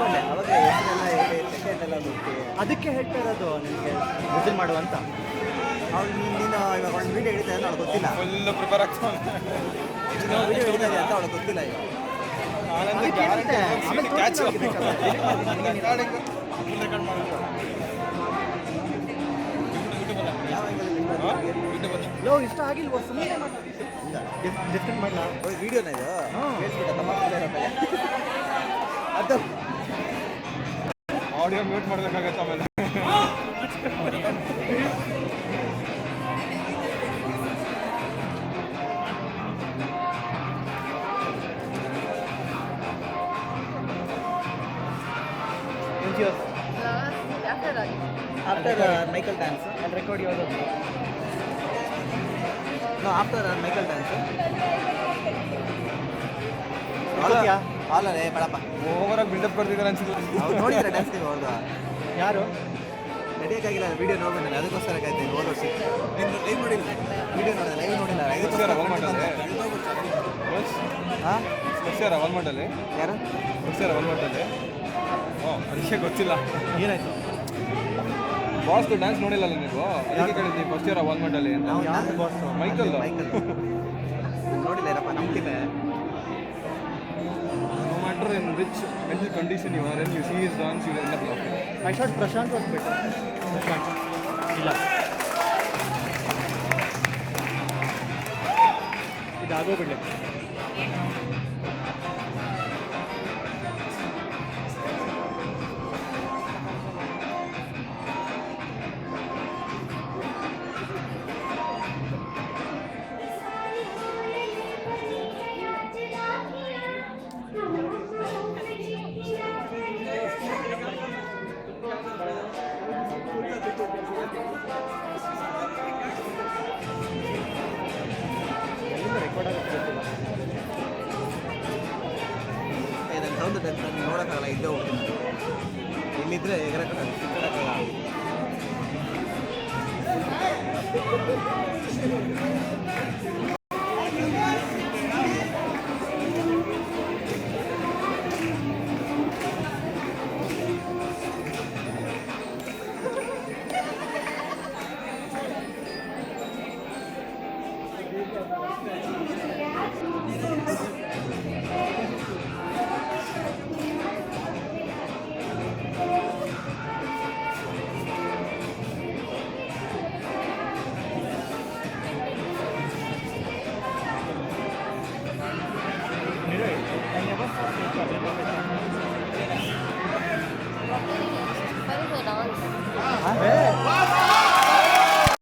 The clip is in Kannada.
ಅನ್ಕೊಂಡೆ ಅವಾಗ ಹೆಸರೆಲ್ಲ ಹೇಳಿ ಸೆಕೆಂಡ್ ಎಲ್ಲ ಬಿಟ್ಟು ಅದಕ್ಕೆ ಹೇಳ್ತಾ ಇರೋದು ನಿಮಗೆ ವಿಸಿಲ್ ಮಾಡುವಂತ. ಅವ್ಳು ನೀನು ಇವಾಗ ಒಂದು ವೀಡಿಯೋ ಹಿಡಿತಾ ಇದ್ದ ಅವ್ಳು ಗೊತ್ತಿಲ್ಲ, ಫುಲ್ ಪ್ರಿಪೇರ್ ಆಗ್ತಾನೆ. ವೀಡಿಯೋ ಹಿಡಿತಾ ಇದೆ ಅಂತ ಅವ್ಳು ಗೊತ್ತಿಲ್ಲ ಈಗ. ಅದಕ್ಕೆ ಇರುತ್ತೆ. ಆಮೇಲೆ ಕ್ಯಾಚ್ ತೋರಿಸ್ಬೇಕಲ್ಲ. ಯಾವ ಲೋ ಇಷ್ಟ ಆಗಿಲ್ವೋ ಸುಮ್ಮನೆ ಡಿಸ್ಕಸ್ ಮಾಡಲ ವೀಡಿಯೋನ ಇದು ಹೇಳ್ಬಿಟ್ಟ ತಮಾಷೆ ಅದು ಆಡಿಯೋ ಮ್ಯೂಟ್ ಮಾಡ್ಬೇಕಾಗತ್ತೆ ಆಮೇಲೆ. after Michael dance I'll record yours also. no after Michael dance ಗೊತ್ತ್ಯಾ? ಹಾಲೇ ಬೇಡಪ್ಪ ಓವರ್ ಆಗಿ ಬಿಲ್ಡಪ್ ಕೊಡ್ತಿದ್ದಾರೆ ಅನ್ಸುತ್ತೆ. ಅವ್ರು ನೋಡಿದ್ರೆ ಡ್ಯಾನ್ಸ್ ಅವ್ರದ್ದು ಯಾರು ನಡೆಯೋಕ್ಕಾಗಿಲ್ಲ, ವೀಡಿಯೋ ನೋಡ್ಬೇಕು ಅದಕ್ಕೋಸ್ಕರ ಕಾಯ್ತೀನಿ. ಹೋದ ವರ್ಷ ಲೈವ್ ನೋಡಿಲ್ಲ, ವೀಡಿಯೋ ನೋಡಿಲ್ಲ, ಲೈವ್ ನೋಡಿಲ್ಲ. ಹಾಂ ಬರ್ಸ್ಯಾರ ವಾಲ್ಮಾರ್ಟಲ್ಲಿ? ಯಾರು ಬರ್ಸ್ಯಾರ ವಾಲ್ಮಾರ್ಟಲ್ಲಿ? ಅದಕ್ಕೆ ಗೊತ್ತಿಲ್ಲ. ಏನಾಯ್ತು? ಬಾಸ್ದು ಡ್ಯಾನ್ಸ್ ನೋಡಿಲ್ಲ ನೀವು? ಅದಕ್ಕೆ ಕೇಳಿದ್ವಿ ಫಸ್ಟ್ ಇಯರ್ ವಾಲ್ಮಾರ್ಟಲ್ಲಿ ಅಂತ. ನಾವು ಯಾರು boss? ಮೈಕಲ್ ನೋಡಿಲ್ಲ ಇರಪ್ಪ, ನಂಬ್ತೀನಿ. No matter in which mental condition you are in, you see his dance, you will end up laughing. I thought Prashant was better. Prashant. ಇಲ್ಲ ಇದಾಗೋಗ್ಬಿಡ್ಲಿ. ಎಲ್ಲಿಂದ ರೆಕಾರ್ಡ್ ಆಗುತ್ತೆ ಗೊತ್ತಿಲ್ಲ. ನನ್ನ ಸೌಂಡ್ ಡ್ಯಾನ್ಸ್ ನಾನು ನೋಡೋಕ್ಕಾಗಲ್ಲ, ಇದ್ದೇ ಹೋಗ್ತೀನಿ. ಇಲ್ಲಿದ್ದರೆ ಎಗರಕ್ಕಾಗಲ್ಲ. I never thought it was